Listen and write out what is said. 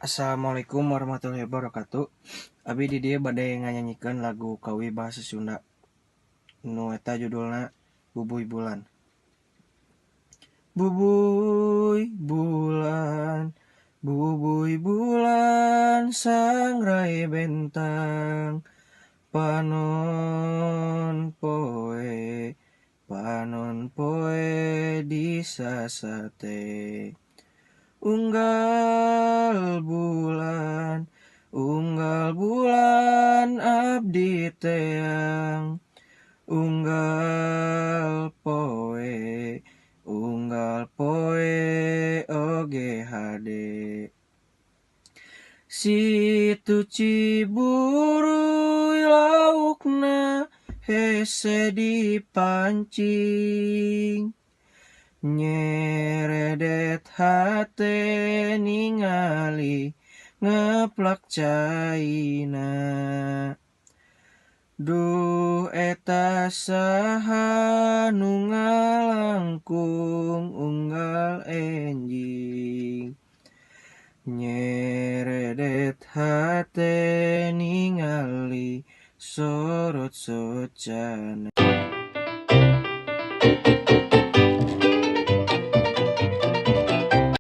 Assalamualaikum warahmatullahi wabarakatuh. Abi di dieu bade nganyanyikeun lagu Kawi bahasa Sunda. Nu eta judulna Bubuy Bulan. Bubuy bulan, bubuy bulan, sangrai bentang, panon poe di sasate. Unggal bulan abdi teang, unggal poe oge hade. Situ Ciburuy laukna hese dipancing, nyeredet hate ningali ngeplak caina. Duh eta saha nu ngalangkung unggal enjing, nyeredet hate ningali sorot socana.